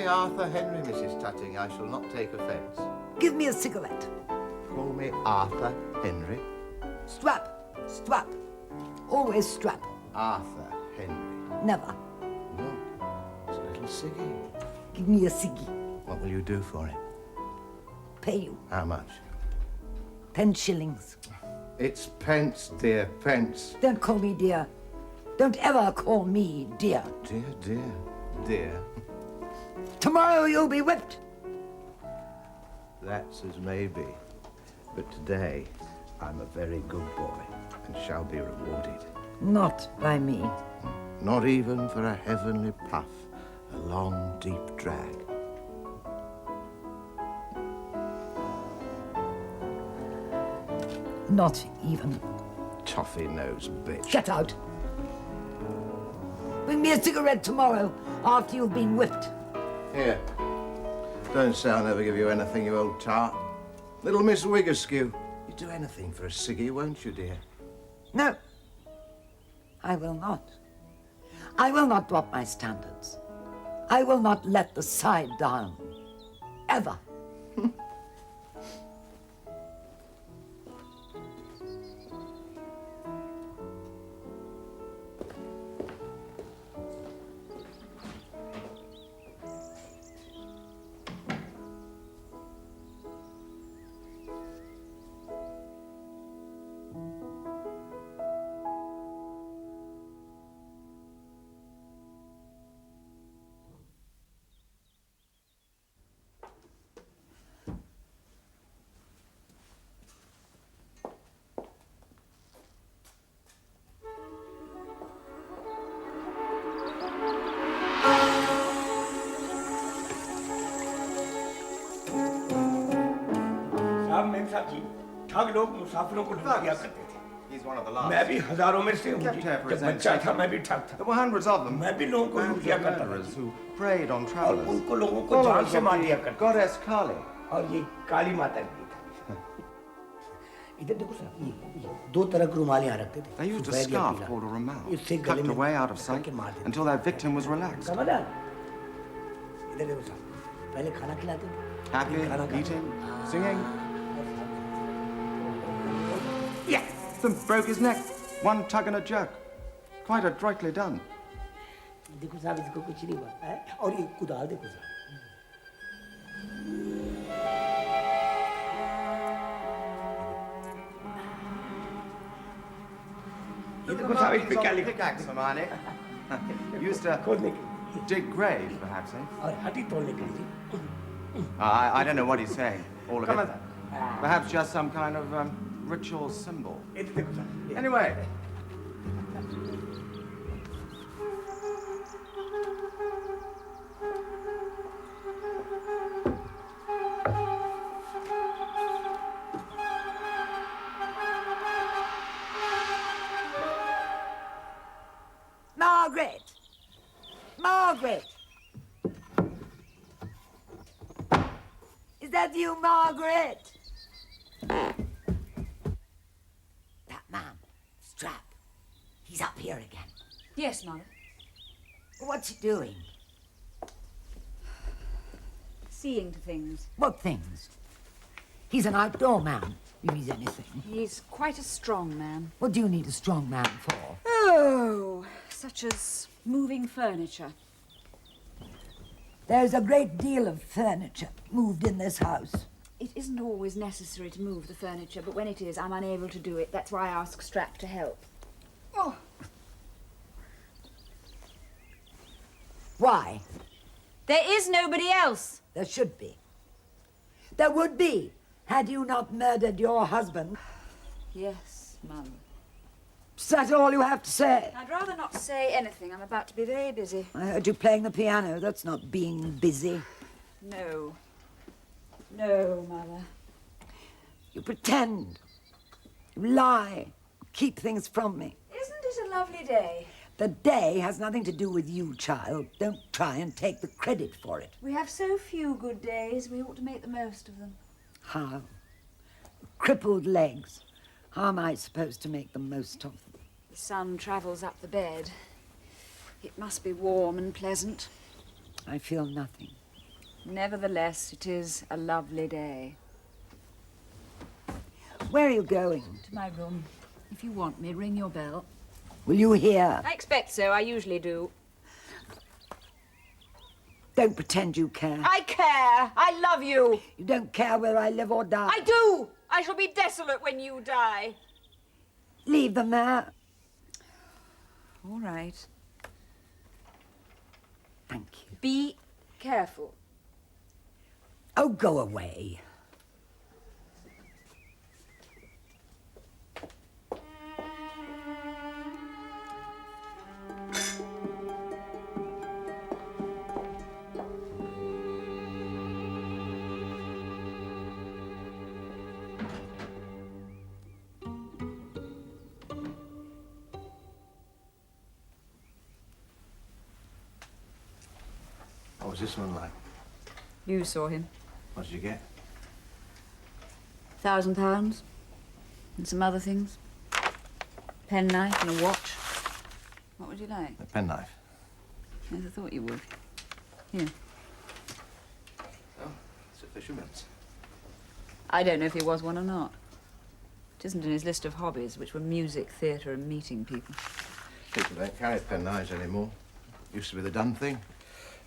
Arthur Henry, Mrs. Tutting. I shall not take offence. Give me a cigarette. Call me Arthur Henry. Strap. Strap. Always strap. Arthur Henry. Never. No, it's a little ciggy. Give me a ciggy. What will you do for it? Pay you. How much? 10 shillings. It's pence, dear, pence. Don't call me dear. Don't ever call me dear. Dear, dear, dear. Tomorrow you'll be whipped. That's as may be. But today, I'm a very good boy and shall be rewarded. Not by me. Not even for a heavenly puff, a long, deep drag. Not even. Toffee-nosed bitch. Get out. Bring me a cigarette tomorrow after you've been whipped. Here. Don't say I'll never give you anything, you old tart. Little Miss Wiggerskew. You'd do anything for a ciggy, won't you, dear? No. I will not. I will not drop my standards. I will not let the side down. Ever. He's one of the last. मैं भी हजारों में से हूँ Kept here for his जब own बच्चा था safety. मैं भी ठग था There were hundreds of them. मैं भी लोगों को लूट दिया करता था Murderers who preyed on और travellers. उनको लोगों को जान Followers से of मार the दिया करता goddess Kali. और ये काली माता भी था इधर देखो सर ये दो तरह के रुमाल यहाँ रखते थे They used a scarf called a rumal, इससे गले tucked में away out of sight करके मार देते until their victim was relaxed. समझा इधर देखो सर पहले खाना खिलाते थे Happy, eating, singing. Yes. Then broke his neck. One tug and a jerk. Quite adroitly done. देखो साहब इसको कुछ नहीं हुआ है और ये कुदाल देखो साहब ये देखो साहब इस पे क्या लिखा Pickaxe, Hermione. Used to खोदने के dig graves, perhaps, eh? और हड्डी तोड़ने के लिए I don't know what he's saying. All of it. Perhaps just some kind of ritual symbol. ये देखो साहब Anyway. Margaret! Margaret! Is that you, Margaret? That man, Strap, he's up here again. Yes, Mother. What's he doing? Seeing to things. What things? He's an outdoor man, if he's anything. He's quite a strong man. What do you need a strong man for? Oh, such as moving furniture. There's a great deal of furniture moved in this house. It isn't always necessary to move the furniture, but when it is, I'm unable to do it. That's why I ask Strap to help. Oh. Why? There is nobody else. There should be. There would be, had you not murdered your husband. Yes, Mum. Is that all you have to say? I'd rather not say anything. I'm about to be very busy. I heard you playing the piano. That's not being busy. No. No, Mother. You pretend. You lie. Keep things from me. Isn't it a lovely day? The day has nothing to do with you, child. Don't try and take the credit for it. We have so few good days, we ought to make the most of them. How? Crippled legs. How am I supposed to make the most of them? The sun travels up the bed. It must be warm and pleasant. I feel nothing. Nevertheless, it is a lovely day. Where are you going? To my room. If you want me, ring your bell. Will you hear? I expect so. I usually do. Don't pretend you care. I care. I love you. You don't care whether I live or die. I do. I shall be desolate when you die. Leave them there. All right. Thank you. Be careful. Oh, go away. What was this one like? You saw him. What did you get? £1,000 and some other things. Penknife and a watch. What would you like? A penknife. Yes, I thought you would. Here. Oh, it's a fisherman's. I don't know if he was one or not. It isn't in his list of hobbies, which were music, theatre and meeting people. People don't carry penknives anymore. Used to be the done thing.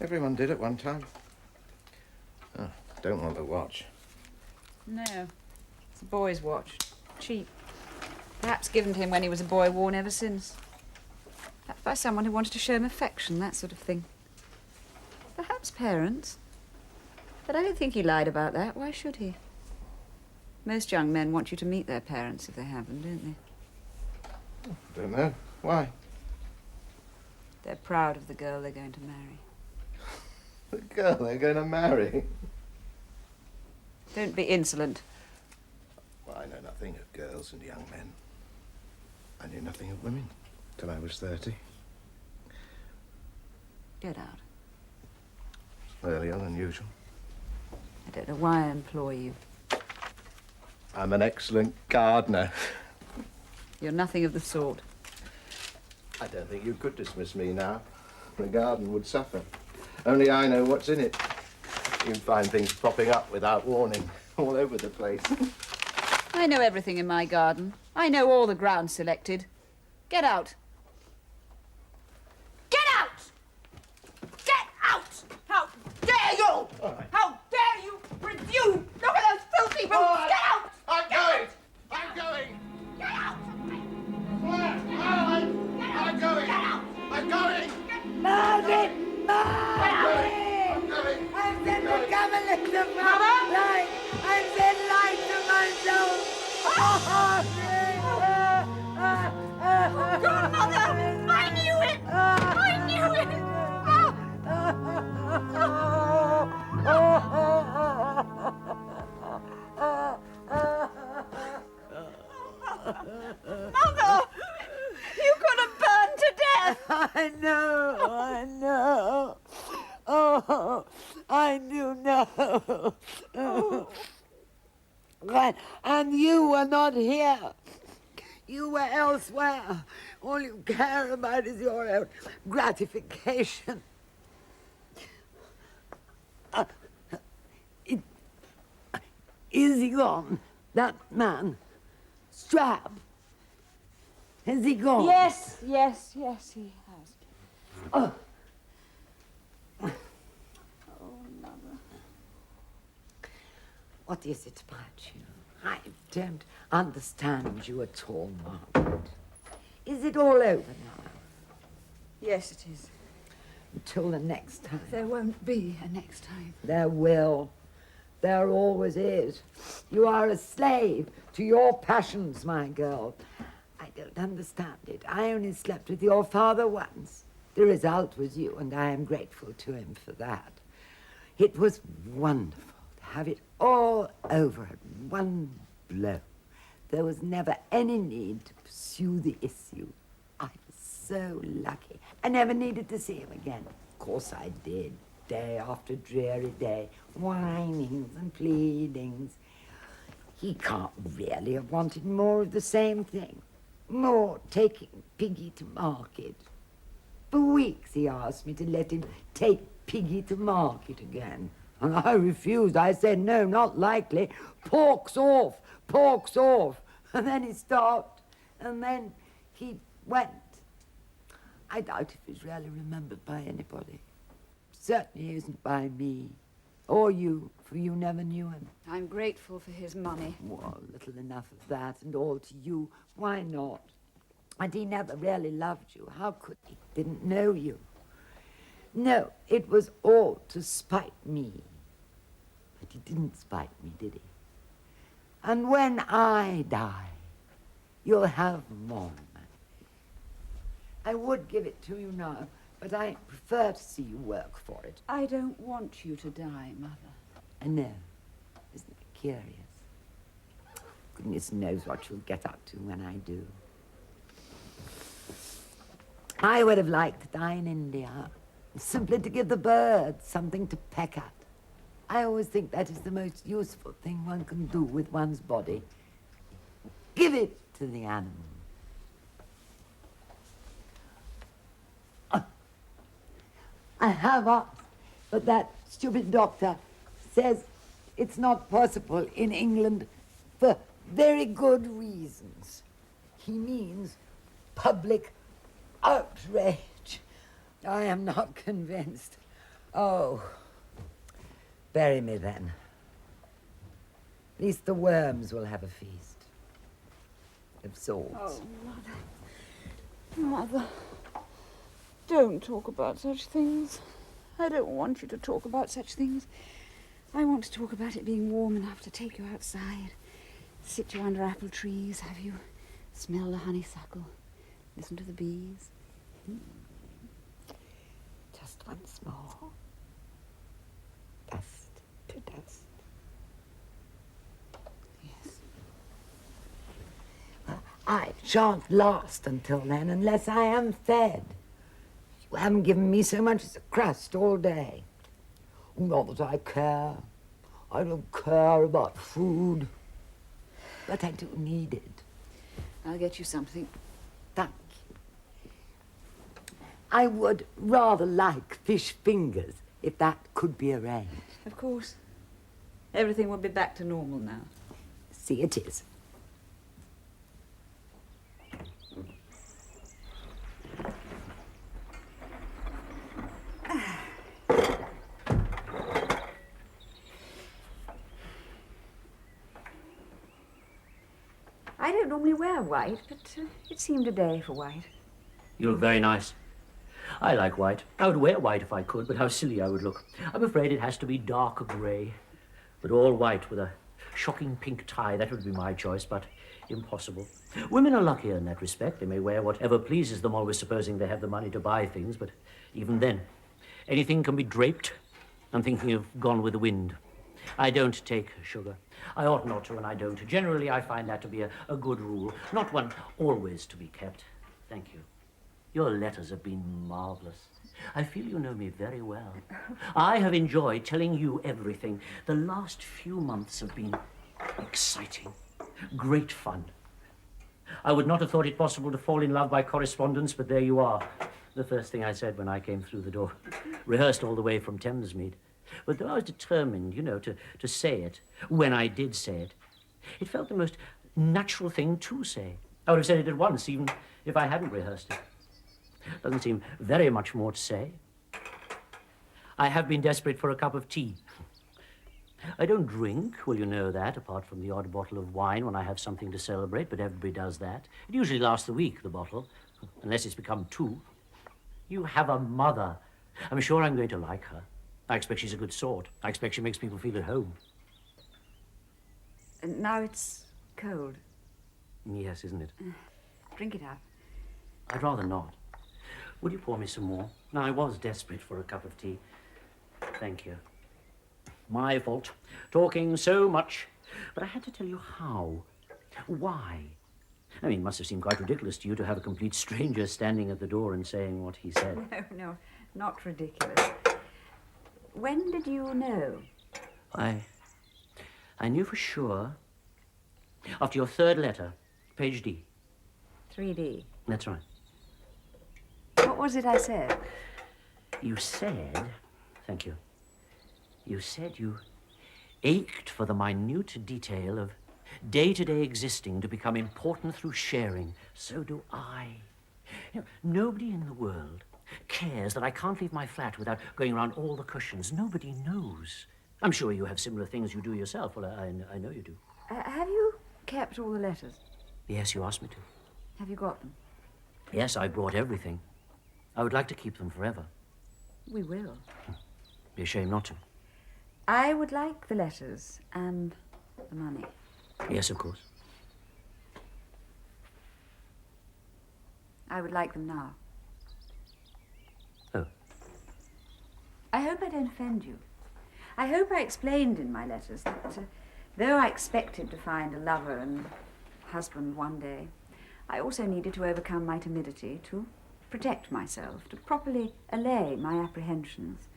Everyone did at one time. Oh, don't want the watch. No. It's a boy's watch. Cheap. Perhaps given to him when he was a boy, worn ever since. Perhaps by someone who wanted to show him affection, that sort of thing. Perhaps parents. But I don't think he lied about that. Why should he? Most young men want you to meet their parents if they have them, don't they? Don't know. Why? They're proud of the girl they're going to marry. The girl they're going to marry. Don't be insolent. Well, I know nothing of girls and young men. I knew nothing of women till I was 30. Get out. Earlier than usual. I don't know why I employ you. I'm an excellent gardener. You're nothing of the sort. I don't think you could dismiss me now. The garden would suffer. Only I know what's in it. You can find things popping up without warning, all over the place. I know everything in my garden. I know all the ground selected. Get out. Get out! Get out! How dare you! How dare you refuse! Look at those filthy boots! Get out! I'm going! I'm going! Get out! I'm going! Get out! I'm going! Margaret! Margaret! I'm going! I've said the government of my life. I've said life to myself. Good mother! I knew it! I knew it! Mother! You could have burned to death! I know. Oh, I do know. Right, and you were not here. You were elsewhere. All you care about is your own gratification. Is he gone? That man? Strap? Has he gone? Yes, he has. Oh. What is it about you? I don't understand you at all, Margaret. Is it all over now? Yes, it is. Until the next time. There won't be a next time. There will. There always is. You are a slave to your passions, my girl. I don't understand it. I only slept with your father once. The result was you, and I am grateful to him for that. It was wonderful to have it all over at one blow. There was never any need to pursue the issue. I was so lucky. I never needed to see him again. Of course I did, day after dreary day, whinings and pleadings. He can't really have wanted more of the same thing. More taking Piggy to market. For weeks he asked me to let him take Piggy to market again. And I refused. I said, no, not likely. Pork's off, pork's off. And then he stopped, and then he went. I doubt if he's really remembered by anybody. Certainly he isn't by me. Or you, for you never knew him. I'm grateful for his money. Well, little enough of that, and all to you. Why not? And he never really loved you. How could he? Didn't know you. No, it was all to spite me. But he didn't spite me, did he? And when I die, you'll have more money. I would give it to you now, but I prefer to see you work for it. I don't want you to die, Mother. I know. Isn't it curious? Goodness knows what you'll get up to when I do. I would have liked to die in India, simply to give the birds something to peck at. I always think that is the most useful thing one can do with one's body. Give it to the animal. I have asked, but that stupid doctor says it's not possible in England for very good reasons. He means public outrage. I am not convinced. Oh, bury me then. At least the worms will have a feast of sorts. Oh, Mother. Mother, don't talk about such things. I don't want you to talk about such things. I want to talk about it being warm enough to take you outside, sit you under apple trees, have you smell the honeysuckle, listen to the bees. Just once more. Dust to dust. Yes. I shan't last until then unless I am fed. You haven't given me so much as a crust all day. Not that I care. I don't care about food. But I do need it. I'll get you something. Thank you. I would rather like fish fingers, if that could be arranged. Of course. Everything will be back to normal now. See, it is. I don't normally wear white, but it seemed a day for white. You look very nice. I like white. I would wear white if I could, but how silly I would look. I'm afraid it has to be dark grey. But all white with a shocking pink tie, that would be my choice, but impossible. Women are luckier in that respect. They may wear whatever pleases them, always supposing they have the money to buy things, but even then, anything can be draped. I'm thinking of Gone with the Wind. I don't take sugar. I ought not to, and I don't. Generally, I find that to be a good rule, not one always to be kept. Thank you. Your letters have been marvelous. I feel you know me very well. I have enjoyed telling you everything. The last few months have been exciting, great fun. I would not have thought it possible to fall in love by correspondence, but there you are. The first thing I said when I came through the door. Rehearsed all the way from Thamesmead. But though I was determined, you know, to say it, when I did say it, it felt the most natural thing to say. I would have said it at once, even if I hadn't rehearsed it. Doesn't seem very much more to say. I have been desperate for a cup of tea. I don't drink, well, you know that, apart from the odd bottle of wine when I have something to celebrate, but everybody does that. It usually lasts a week, the bottle, unless it's become two. You have a mother. I'm sure I'm going to like her. I expect she's a good sort. I expect she makes people feel at home. And now it's cold. Yes, isn't it? Drink it up. I'd rather not. Would you pour me some more? Now, I was desperate for a cup of tea. Thank you. My fault. Talking so much. But I had to tell you how. Why? I mean, it must have seemed quite ridiculous to you to have a complete stranger standing at the door and saying what he said. No, not ridiculous. When did you know? I knew for sure after your third letter, page D. 3D. That's right. What was it I said? You said, thank you, You said you ached for the minute detail of day-to-day existing to become important through sharing. So do I. You know, nobody in the world cares that I can't leave my flat without going around all the cushions. Nobody knows. I'm sure you have similar things you do yourself. Well, I know you do. Have you kept all the letters? Yes, you asked me to. Have you got them? Yes, I brought everything. I would like to keep them forever. We will. Be a shame not to. I would like the letters and the money. Yes, of course. I would like them now. Oh. I hope I don't offend you. I hope I explained in my letters that though I expected to find a lover and husband one day, I also needed to overcome my timidity, to protect myself, to properly allay my apprehensions.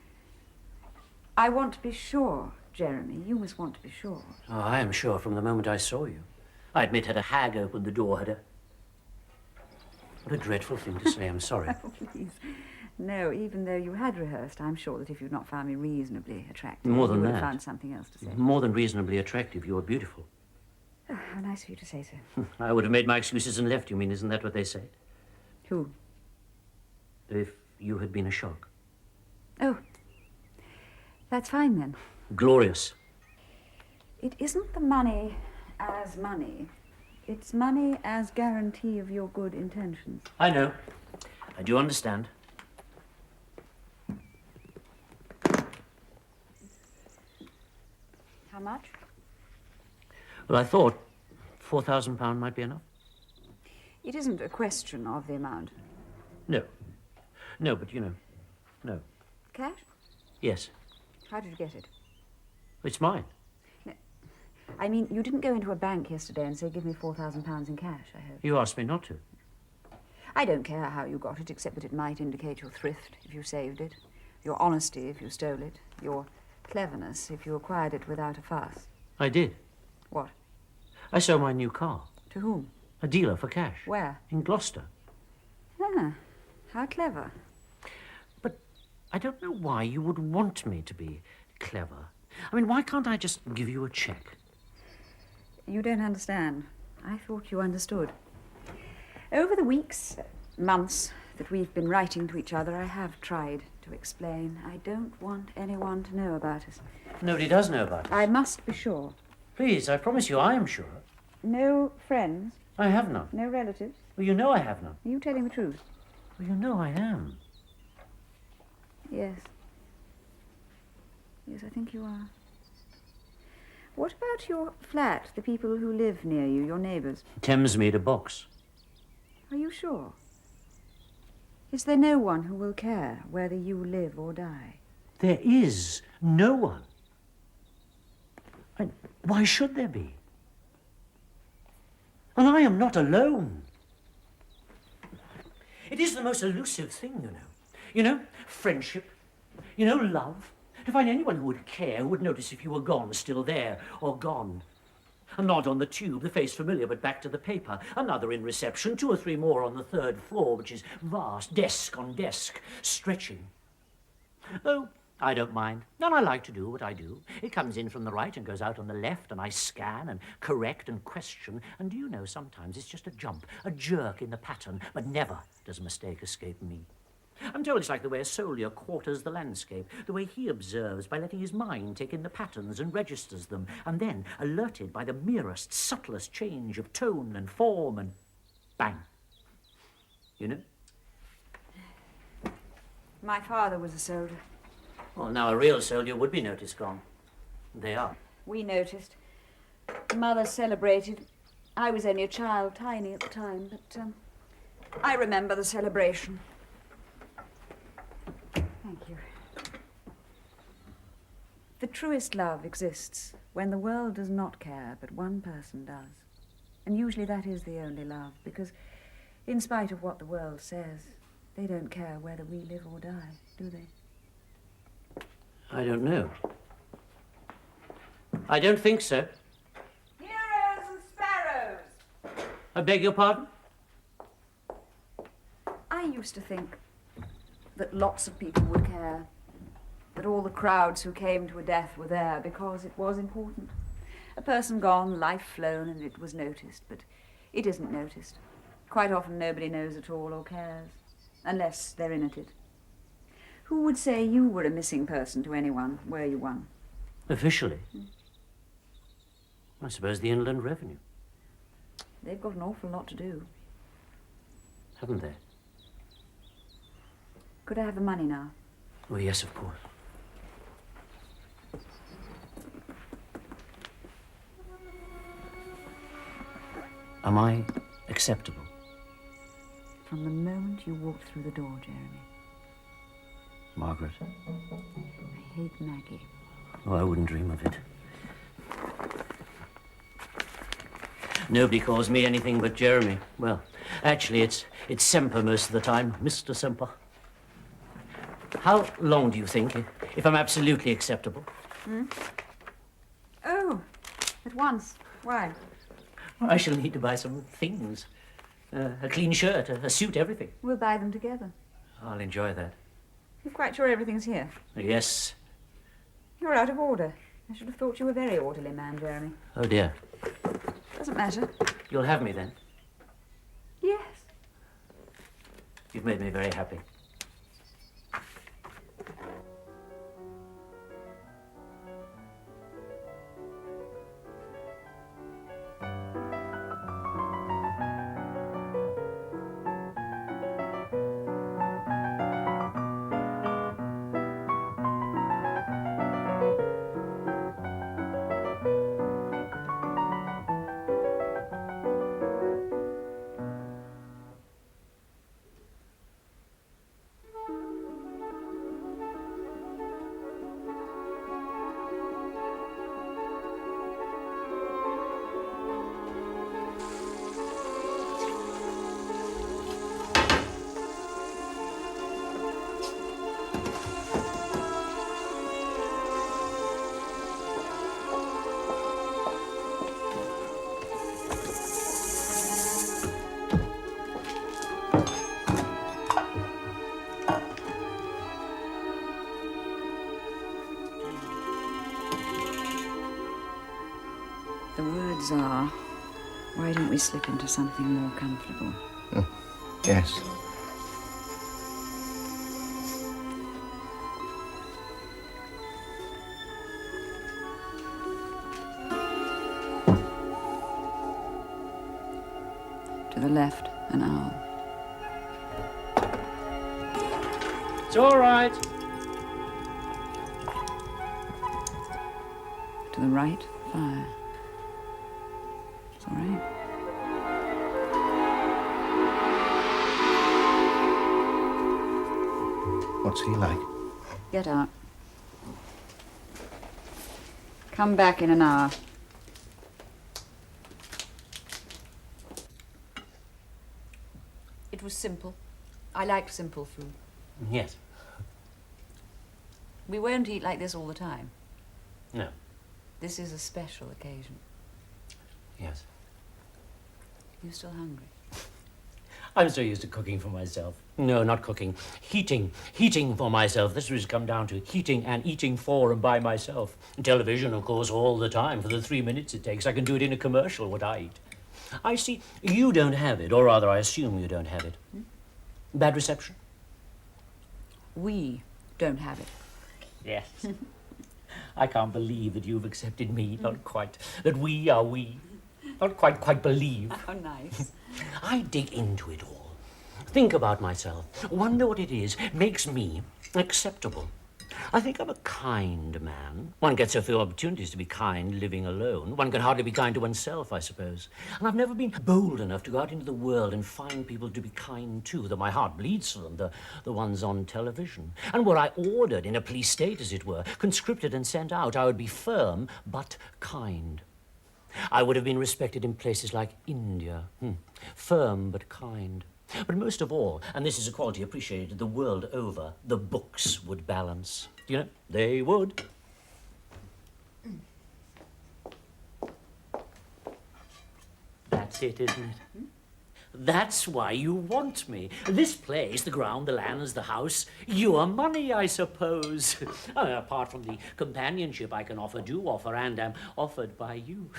I want to be sure, Jeremy. You must want to be sure. Oh, I am sure from the moment I saw you. I admit, had a hag opened the door, had a... What a dreadful thing to say. I'm sorry. Oh, please. No, even though you had rehearsed, I'm sure that if you'd not found me reasonably attractive, More than you would that. have found something else to say. More than reasonably attractive. You are beautiful. Oh, how nice of you to say so. I would have made my excuses and left, you mean. Isn't that what they say? Who? If you had been a shock. Oh, that's fine then. Glorious. It isn't the money as money. It's money as guarantee of your good intentions. I know. I do understand. How much? Well, I thought £4,000 might be enough. It isn't a question of the amount. No. No, but you know, no. Cash? Yes. How did you get it? It's mine. I mean, you didn't go into a bank yesterday and say, give me £4,000 in cash, I hope. You asked me not to. I don't care how you got it, except that it might indicate your thrift if you saved it, your honesty if you stole it, your cleverness if you acquired it without a fuss. I did. What? I sold my new car. To whom? A dealer for cash. Where? In Gloucester. Ah, how clever. But I don't know why you would want me to be clever. I mean, why can't I just give you a cheque? You don't understand. I thought you understood. Over the weeks, months that we've been writing to each other, I have tried to explain. I don't want anyone to know about us. Nobody does know about it. I must be sure. Please, I promise you, I am sure. No friends, I have none. no relatives. Well, you know I have none. Are you telling the truth? Well, you know I am. Yes. Yes, I think you are. What about your flat, the people who live near you, your neighbours? Thamesmead a box. Are you sure? Is there no one who will care whether you live or die? There is no one. And why should there be? And I am not alone. It is the most elusive thing, you know. You know, friendship. You know, love. To find anyone who would care, who would notice if you were gone, still there, or gone. A nod on the tube, the face familiar, but back to the paper. Another in reception, 2 or 3 more on the 3rd floor, which is vast, desk on desk, stretching. Oh, I don't mind. And I like to do what I do. It comes in from the right and goes out on the left, and I scan and correct and question. And do you know, sometimes it's just a jump, a jerk in the pattern, but never does a mistake escape me. I'm told it's like the way a soldier quarters the landscape, the way he observes by letting his mind take in the patterns and registers them, and then, alerted by the merest, subtlest change of tone and form, and bang. You know? My father was a soldier. Well, now a real soldier would be noticed gone. They are. We noticed. Mother celebrated. I was only a child, tiny at the time, but I remember the celebration. Thank you. The truest love exists when the world does not care, but one person does. And usually that is the only love, because in spite of what the world says, they don't care whether we live or die, do they? I don't know. I don't think so. Heroes and sparrows! I beg your pardon? I used to think that lots of people would care. that all the crowds who came to a death were there because it was important. A person gone, life flown, and it was noticed, but it isn't noticed. Quite often nobody knows at all or cares, unless they're in at it. Who would say you were a missing person to anyone, were you one? Officially? I suppose the Inland Revenue. They've got an awful lot to do. Haven't they? Could I have the money now? Oh, yes, of course. Am I acceptable? From the moment you walked through the door, Jeremy. Margaret? I hate Maggie. Oh, I wouldn't dream of it. Nobody calls me anything but Jeremy. Well, actually, it's Semper most of the time, Mr. Semper. How long do you think, if I'm absolutely acceptable? Oh, at once. Why? I shall need to buy some things. A clean shirt, a suit, everything. We'll buy them together. I'll enjoy that. You're quite sure everything's here? Yes. You're out of order. I should have thought you were a very orderly man, Jeremy. Oh, dear. Doesn't matter. You'll have me then? Yes. You've made me very happy. The words are, why don't we slip into something more comfortable? Yes. To the left, an owl. It's all right. To the right, fire. It's all right. What's he like? Get out. Come back in an hour. It was simple. I like simple food. Yes. We won't eat like this all the time. No. This is a special occasion. Yes. You still hungry? I'm so used to cooking for myself. No, not cooking. Heating. Heating for myself. This has come down to heating and eating for and by myself. Television, of course, all the time for the 3 minutes it takes. I can do it in a commercial, what I eat. I see you don't have it, or rather I assume you don't have it. Bad reception? We don't have it. Yes. I can't believe that you've accepted me. Not quite. That we are we. Not quite believe. How nice. I dig into it all. Think about myself. Wonder what it is makes me acceptable. I think I'm a kind man. One gets so few opportunities to be kind living alone. One can hardly be kind to oneself, I suppose. And I've never been bold enough to go out into the world and find people to be kind to, though my heart bleeds for them, the ones on television. And were I ordered in a police state, as it were, conscripted and sent out, I would be firm but kind. I would have been respected in places like India. Firm but kind. But most of all, and this is a quality appreciated the world over, the books would balance. You know, they would. That's it, isn't it? That's why you want me. This place, the ground, the lands, the house, your money, I suppose. Apart from the companionship I can offer, do offer, and am offered by you.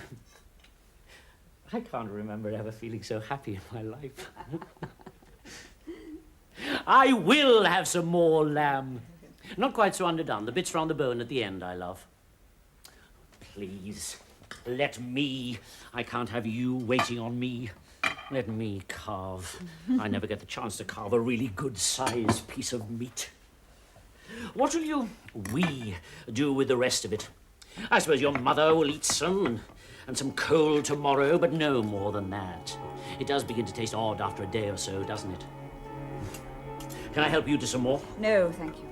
I can't remember ever feeling so happy in my life. I will have some more lamb. Not quite so underdone. The bits round the bone at the end I love. Please, let me. I can't have you waiting on me. Let me carve. I never get the chance to carve a really good-sized piece of meat. What will we do with the rest of it? I suppose your mother will eat some, and some coal tomorrow, but no more than that. It does begin to taste odd after a day or so, doesn't it? Can I help you to some more? No, thank you.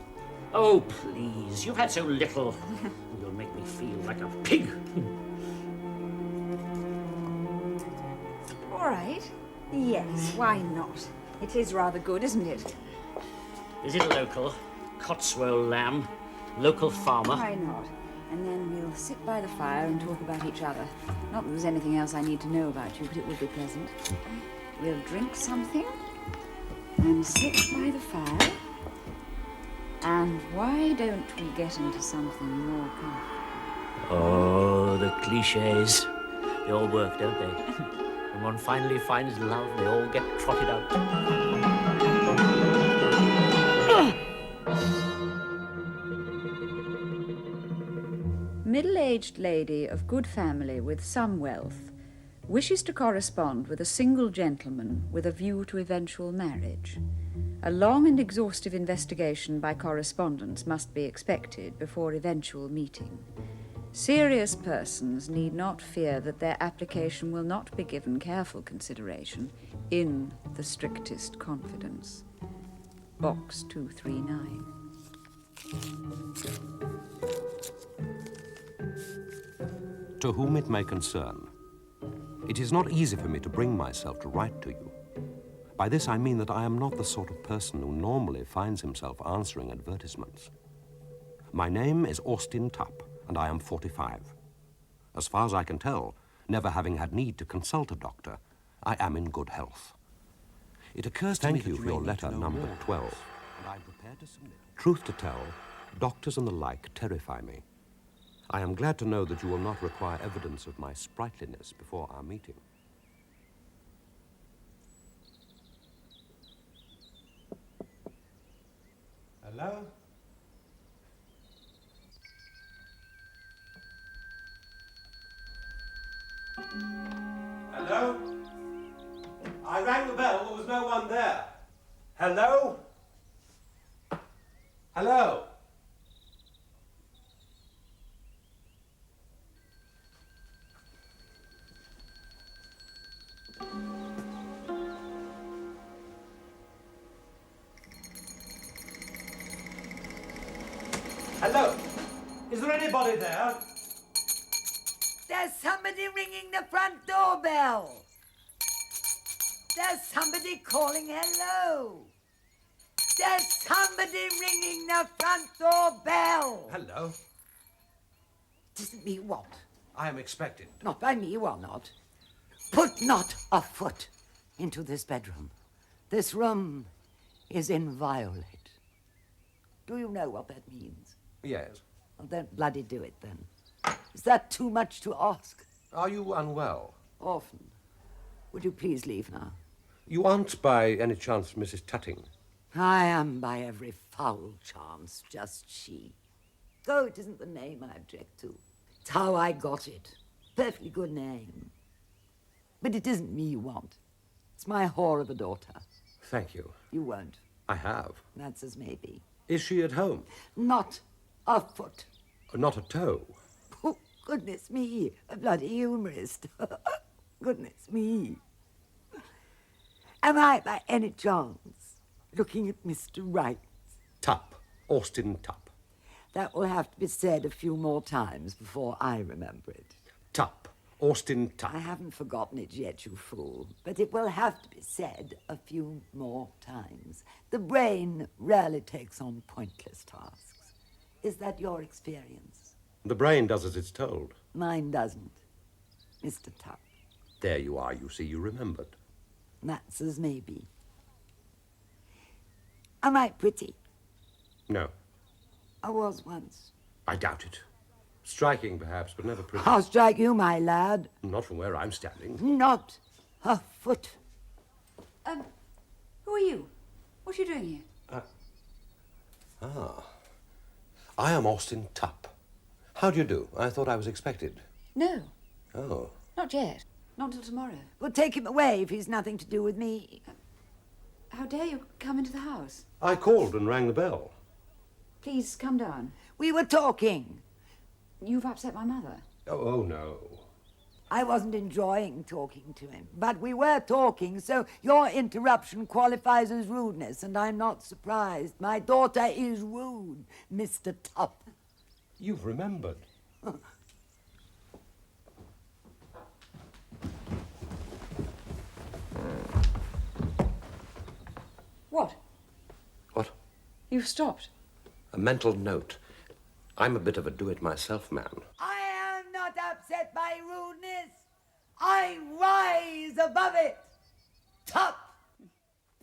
Oh, please. You've had so little. You'll make me feel like a pig. All right. Yes, why not? It is rather good, isn't it? Is it local? Cotswold lamb? Local farmer? Why not? And then we'll sit by the fire and talk about each other. Not that there's anything else I need to know about you, but it would be pleasant. We'll drink something and sit by the fire. And why don't we get into something more comfortable? Oh, the cliches. They all work, don't they? When one finally finds love, they all get trotted out. Middle-aged lady of good family with some wealth wishes to correspond with a single gentleman with a view to eventual marriage. A long and exhaustive investigation by correspondence must be expected before eventual meeting. Serious persons need not fear that their application will not be given careful consideration in the strictest confidence. Box 239. To whom it may concern, it is not easy for me to bring myself to write to you. By this I mean that I am not the sort of person who normally finds himself answering advertisements. My name is Austin Tupp, and I am 45. As far as I can tell, never having had need to consult a doctor, I am in good health. It occurs to me that you for your letter number 12. And I am prepared to submit. Truth to tell, doctors and the like terrify me. I am glad to know that you will not require evidence of my sprightliness before our meeting. Hello? Hello? I rang the bell, there was no one there. Hello? Hello? Hello? Is there anybody there? There's somebody ringing the front doorbell. There's somebody calling hello. There's somebody ringing the front doorbell. Hello? It isn't me what? I am expected. Not by me, you are not. Put not a foot into this bedroom. This room is inviolate. Do you know what that means? Yes. Well, don't bloody do it, then. Is that too much to ask? Are you unwell? Often. Would you please leave now? You aren't by any chance Mrs. Tutting? I am by every foul chance, just she. Though it isn't the name I object to. It's how I got it. Perfectly good name. But it isn't me you want. It's my whore of a daughter. Thank you. You won't. I have. That's as may be. Is she at home? Not a foot. Not a toe? Oh, goodness me, a bloody humorist. Goodness me. Am I, by any chance, looking at Mr. Wright? Tupp. Austin Tupp. That will have to be said a few more times before I remember it. Tupp. Austin Tupp. I haven't forgotten it yet, you fool. But it will have to be said a few more times. The brain rarely takes on pointless tasks. Is that your experience? The brain does as it's told. Mine doesn't, Mr. Tupp. There you are, you see, you remembered. That's as may be. Am I pretty? No, I was once. I doubt it. Striking, perhaps, but never pretty. I'll strike you, my lad. Not from where I'm standing. Not a foot. Who are you? What are you doing here? I am Austin Tupp. How do you do? I thought I was expected. No, Oh. not yet. Not until tomorrow. Well, take him away if he's nothing to do with me. How dare you come into the house? I called and rang the bell. Please come down. We were talking. You've upset my mother. Oh, no. I wasn't enjoying talking to him, but we were talking, so your interruption qualifies as rudeness, and I'm not surprised. My daughter is rude, Mr. Tupp. You've remembered. What? What? You've stopped. A mental note. I'm a bit of a do-it-myself man. I am not upset by rudeness. I rise above it. Tupp!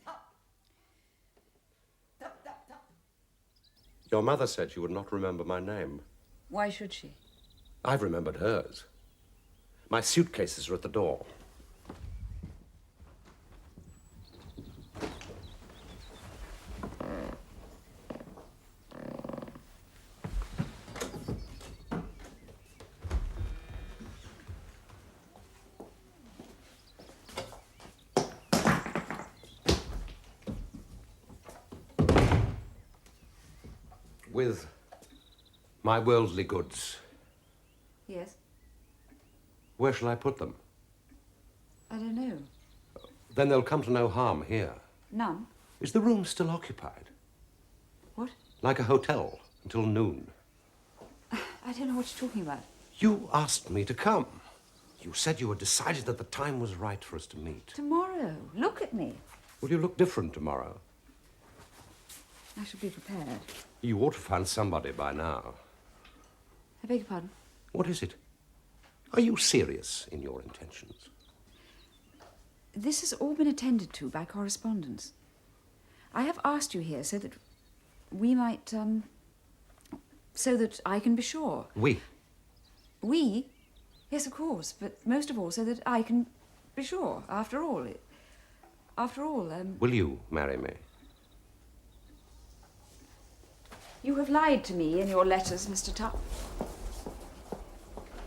Tupp! Tupp, tupp, tupp. Your mother said she would not remember my name. Why should she? I've remembered hers. My suitcases are at the door. With my worldly goods, Yes? where shall I put them? I don't know. Then they'll come to no harm here. None? Is the room still occupied? What? Like a hotel until noon. I don't know what you're talking about. You asked me to come. You said you had decided that the time was right for us to meet. Tomorrow. Look at me. Will you look different tomorrow? I shall be prepared. You ought to find somebody by now. I beg your pardon? What is it? Are you serious in your intentions? This has all been attended to by correspondence. I have asked you here so that we might, so that I can be sure. We? We? Yes, of course, but most of all so that I can be sure. After all, Will you marry me? you have lied to me in your letters, Mr. Tupp.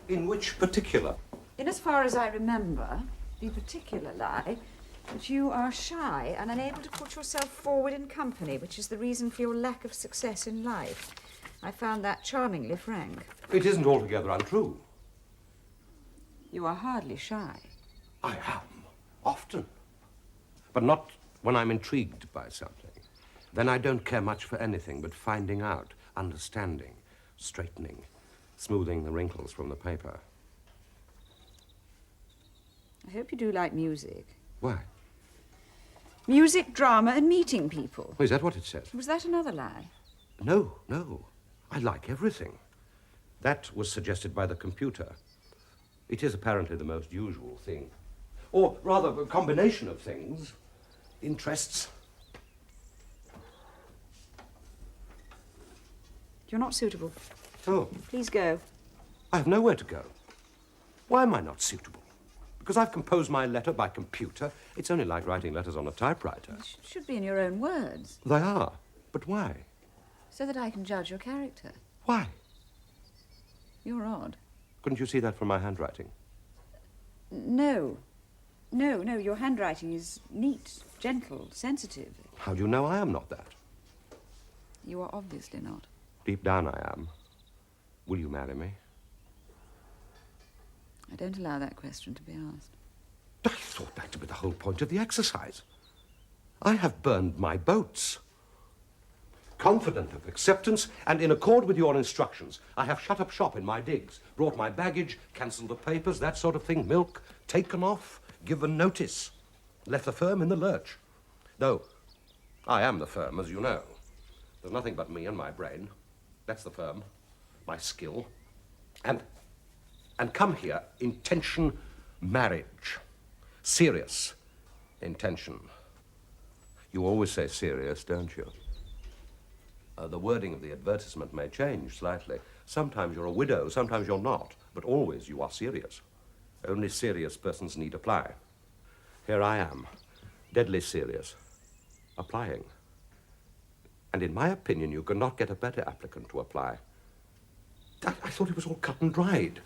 In which particular? In as far as I remember, the particular lie that you are shy and unable to put yourself forward in company, which is the reason for your lack of success in life. I found that charmingly frank. It isn't altogether untrue. You are hardly shy. I am, often. But not when I'm intrigued by something. Then I don't care much for anything but finding out, understanding, straightening, smoothing the wrinkles from the paper. I hope you do like music. Why? Music, drama, and meeting people. Is that what it says? Was that another lie? No, no. I like everything. That was suggested by the computer. It is apparently the most usual thing. Or rather, a combination of things. Interests. You're not suitable. Oh, Please go. I have nowhere to go. Why am I not suitable? Because I've composed my letter by computer. It's only like writing letters on a typewriter. It should be in your own words, They are. But why? so that I can judge your character. Why? You're odd. Couldn't you see that from my handwriting? No. No, your handwriting is neat, gentle, sensitive. How do you know I am not that? You are obviously not. Deep down I am. Will you marry me? I don't allow that question to be asked. I thought that to be the whole point of the exercise. I have burned my boats. Confident of acceptance and in accord with your instructions, I have shut up shop in my digs, brought my baggage, cancelled the papers, that sort of thing, milk, taken off, given notice, left the firm in the lurch. Though I am the firm, as you know. There's nothing but me and my brain. That's the firm, my skill. And come here, intention, marriage. Serious, intention. You always say serious, don't you? The wording of the advertisement may change slightly. Sometimes you're a widow, sometimes you're not, but always you are serious. Only serious persons need apply. Here I am, deadly serious, applying. And in my opinion, you could not get a better applicant to apply. I thought it was all cut and dried.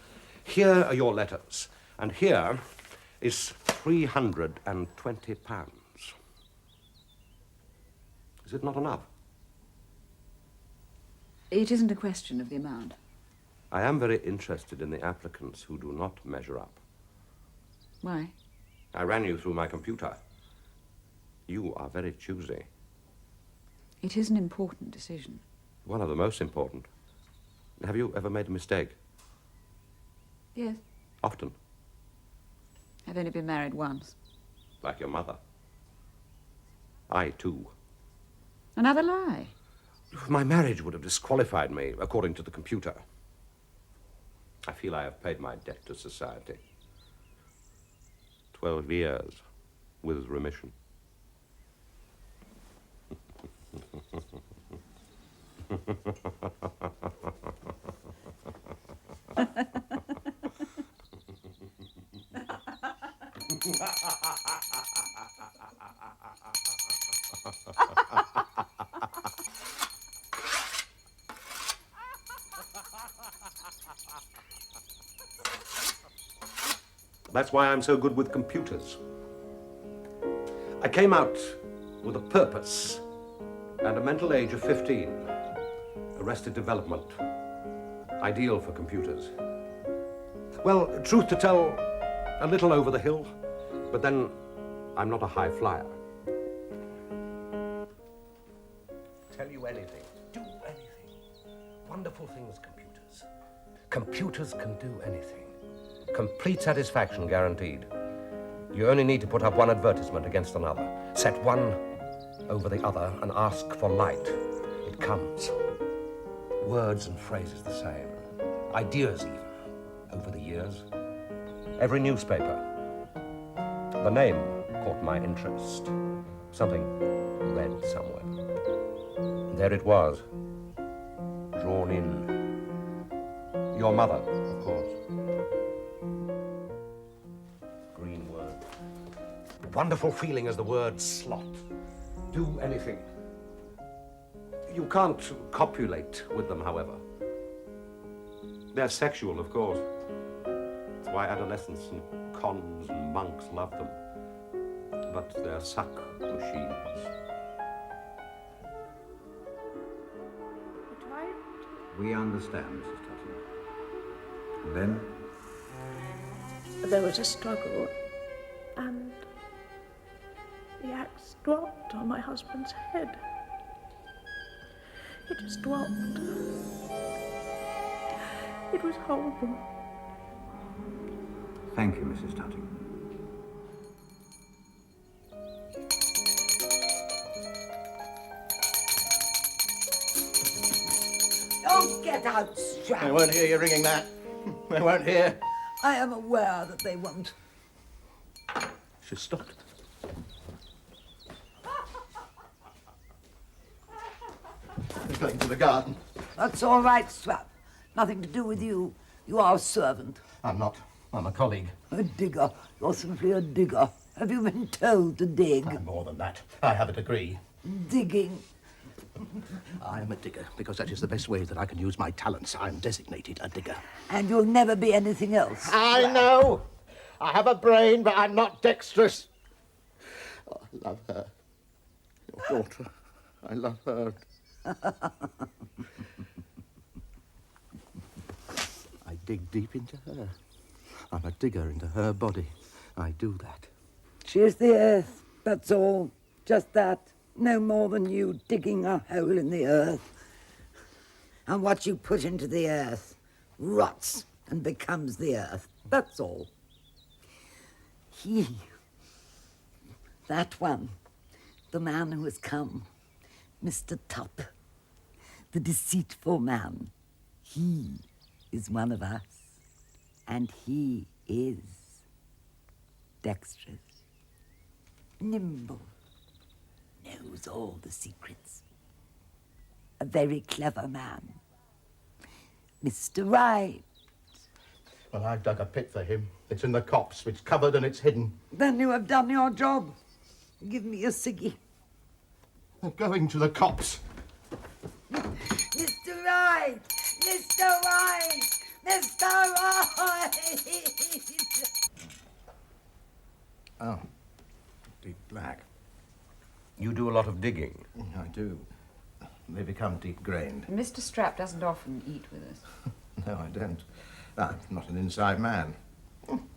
Here are your letters, and here is £320. Is it not enough? It isn't a question of the amount. I am very interested in the applicants who do not measure up. Why? I ran you through my computer. You are very choosy. It is an important decision. One of the most important. Have you ever made a mistake? Yes. Often. I've only been married once. Like your mother. I, too. Another lie. My marriage would have disqualified me, according to the computer. I feel I have paid my debt to society. 12 years, with remission. That's why I'm so good with computers. I came out with a purpose and a mental age of 15. Arrested development. Ideal for computers. Well, truth to tell, a little over the hill, but then I'm not a high flyer. Tell you anything, do anything. Wonderful things, computers. Computers can do anything. Complete satisfaction guaranteed. You only need to put up one advertisement against another. Set one over the other and ask for light. It comes. Words and phrases the same. Ideas even, over the years. Every newspaper. The name caught my interest. Something read somewhere. There it was. Drawn in. Your mother, of course. Green word. Wonderful feeling as the word slot. Do anything. You can't copulate with them, however. They're sexual, of course. That's why adolescents and cons and monks love them. But they're suck machines. We understand, Mrs. Tuttle. And then? There was a struggle, and the axe dropped on my husband's head. It just dropped. It was horrible. Thank you, Mrs. Tuttle. Oh, get out, Strap. They won't hear you ringing that. They won't hear. I am aware that they won't. She's stopped. They're going to the garden. That's all right, Strap. Nothing to do with you. You are a servant. I'm not. I'm a colleague. A digger. You're simply a digger. Have you been told to dig? I'm more than that. I have a degree. Digging. I am a digger because that is the best way that I can use my talents. I'm designated a digger. And you'll never be anything else. I know. I have a brain, but I'm not dexterous. Oh, I love her. Your daughter. I love her. I dig deep into her. I'm a digger into her body. I do that. She is the earth. That's all. Just that. No more than you digging a hole in the earth. And what you put into the earth rots and becomes the earth. That's all. He, that one, the man who has come, Mr. Tupp, the deceitful man, he is one of us, and he is dexterous. nimble, knows all the secrets. A very clever man. Mr. Right. Well, I've dug a pit for him. It's in the copse. It's covered and it's hidden. Then you have done your job. Give me a ciggy. They're going to the copse. Mr. Right! Mr. Right! Mr. Right! Oh, deep black. You do a lot of digging. I do. They become deep-grained. Mr. Strap doesn't often eat with us. No, I don't. I'm not an inside man.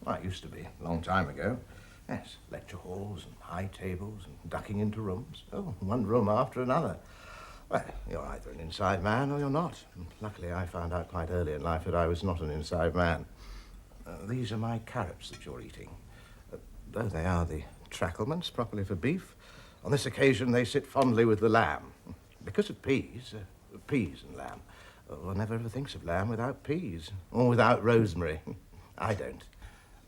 I used to be, a long time ago. Yes, lecture halls and high tables and ducking into rooms. Oh, one room after another. Well, you're either an inside man or you're not. And luckily, I found out quite early in life that I was not an inside man. These are my carrots that you're eating. Though they are the tracklements, properly for beef, on this occasion they sit fondly with the lamb. Because of peas and lamb. One never ever thinks of lamb without peas, or without rosemary. I don't.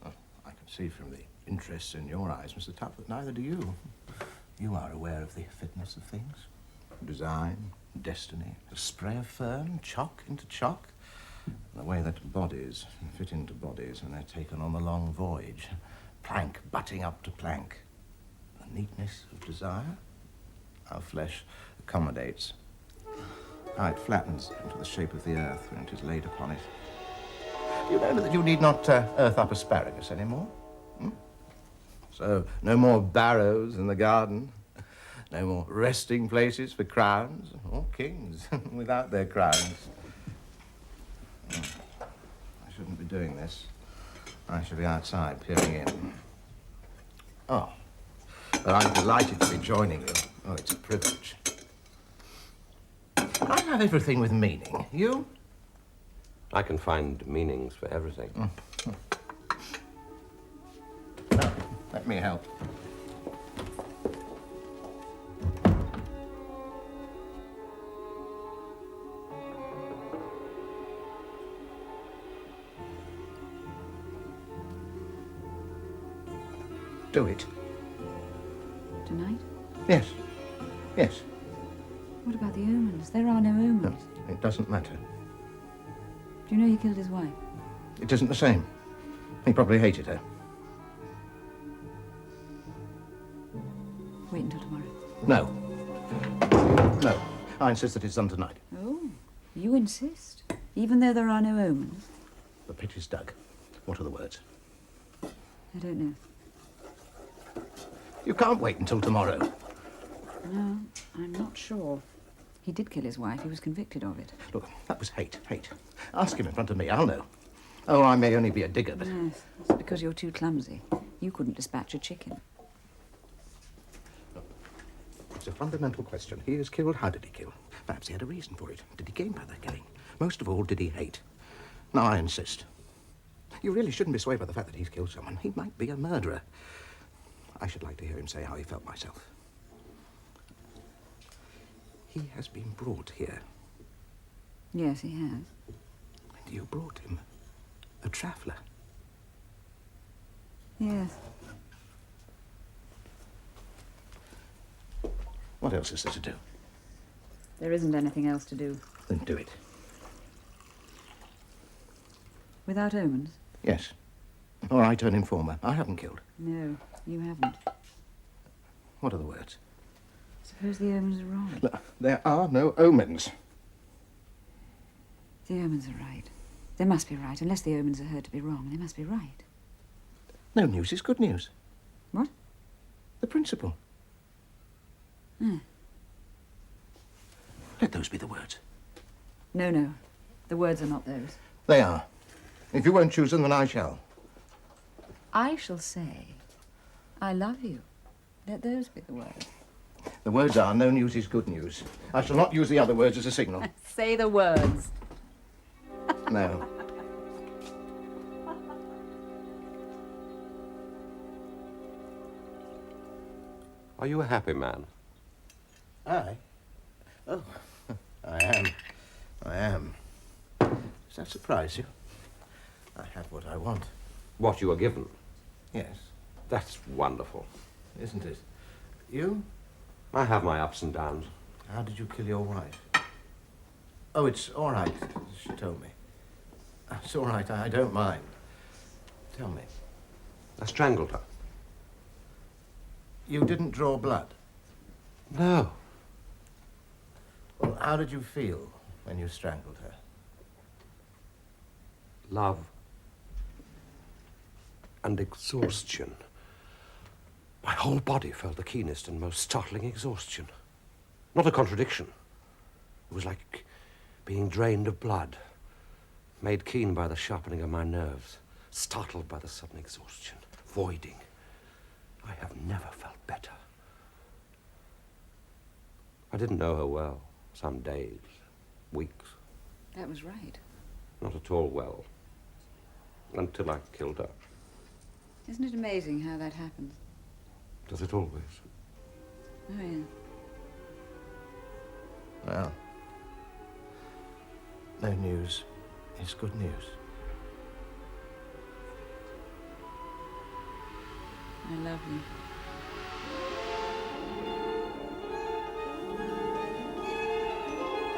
I can see from the interest in your eyes, Mr. Tupp, that neither do you. You are aware of the fitness of things. Design, destiny, a spray of fern, chalk into chalk. The way that bodies fit into bodies when they're taken on the long voyage. Plank butting up to plank. The neatness of desire. Our flesh accommodates. How it flattens into the shape of the earth when it is laid upon it. You know that you need not earth up asparagus anymore? So, no more barrows in the garden. No more resting places for crowns or kings without their crowns. I shouldn't be doing this. I should be outside peering in. Oh, but I'm delighted to be joining you. Oh, it's a privilege. I have everything with meaning. You? I can find meanings for everything. No, let me help. Do it. Tonight? Yes. Yes. What about the omens? There are no omens. No, it doesn't matter. Do you know he killed his wife? It isn't the same. He probably hated her. Wait until tomorrow. No. No. I insist that it's done tonight. Oh, you insist? Even though there are no omens? The pit is dug. What are the words? I don't know. You can't wait until tomorrow. No, I'm not sure. He did kill his wife. He was convicted of it. Look, that was hate. Ask him in front of me. I'll know. Oh, I may only be a digger, but... Yes, it's because you're too clumsy. You couldn't dispatch a chicken. It's a fundamental question. He is killed. How did he kill? Perhaps he had a reason for it. Did he gain by that killing? Most of all, did he hate? Now, I insist. You really shouldn't be swayed by the fact that he's killed someone. He might be a murderer. I should like to hear him say how he felt myself. He has been brought here. Yes, he has. And you brought him a traveller. Yes. What else is there to do? There isn't anything else to do. Then do it. Without omens? Yes. Or I turn informer. I haven't killed. No, you haven't. What are the words? Suppose the omens are wrong. Look, there are no omens. The omens are right. They must be right, unless the omens are heard to be wrong. They must be right. No news is good news. What? The principle. Let those be the words. No. The words are not those. They are. If you won't choose them, then I shall. I shall say, I love you. Let those be the words. The words are, no news is good news. I shall not use the other words as a signal. Say the words. No. Are you a happy man? I? Oh, I am. Does that surprise you? I have what I want. What you were given? Yes. That's wonderful. isn't it? You? I have my ups and downs. How did you kill your wife? Oh, it's all right, she told me. It's all right, I don't mind. Tell me. I strangled her. You didn't draw blood? No. Well, how did you feel when you strangled her? Love. And exhaustion. My whole body felt the keenest and most startling exhaustion. Not a contradiction. It was like being drained of blood, made keen by the sharpening of my nerves, startled by the sudden exhaustion, voiding. I have never felt better. I didn't know her well. Some days, weeks. That was right. Not at all well. Until I killed her. Isn't it amazing how that happens? Does it always? Oh, yeah. Well, no news is good news. I love you.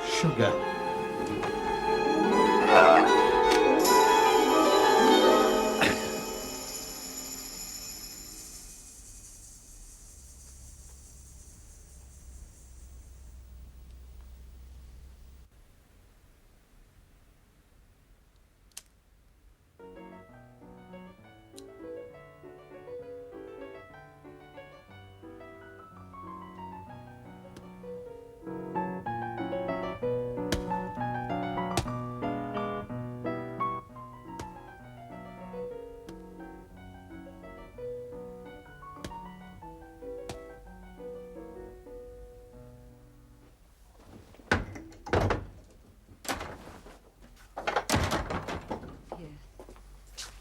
Sugar.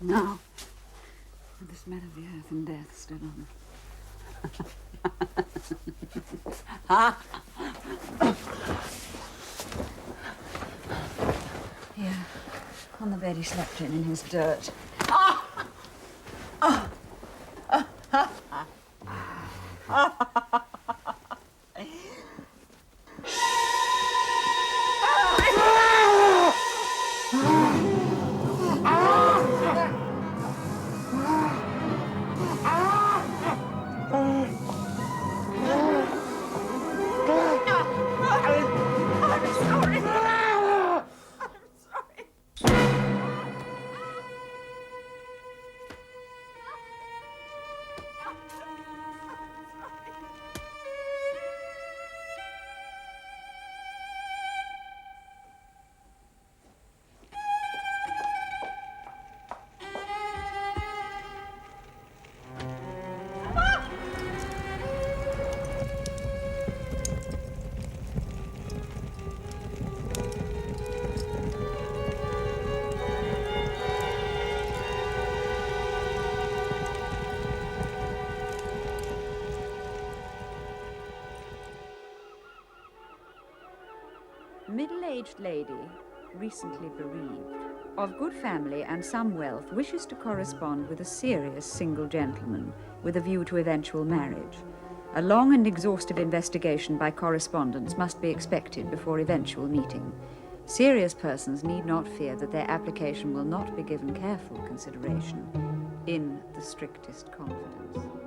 Now, with the smell of the earth and death still on. Here, on the bed he slept in his dirt. Middle-aged lady, recently bereaved, of good family and some wealth, wishes to correspond with a serious single gentleman with a view to eventual marriage. A long and exhaustive investigation by correspondence must be expected before eventual meeting. Serious persons need not fear that their application will not be given careful consideration in the strictest confidence.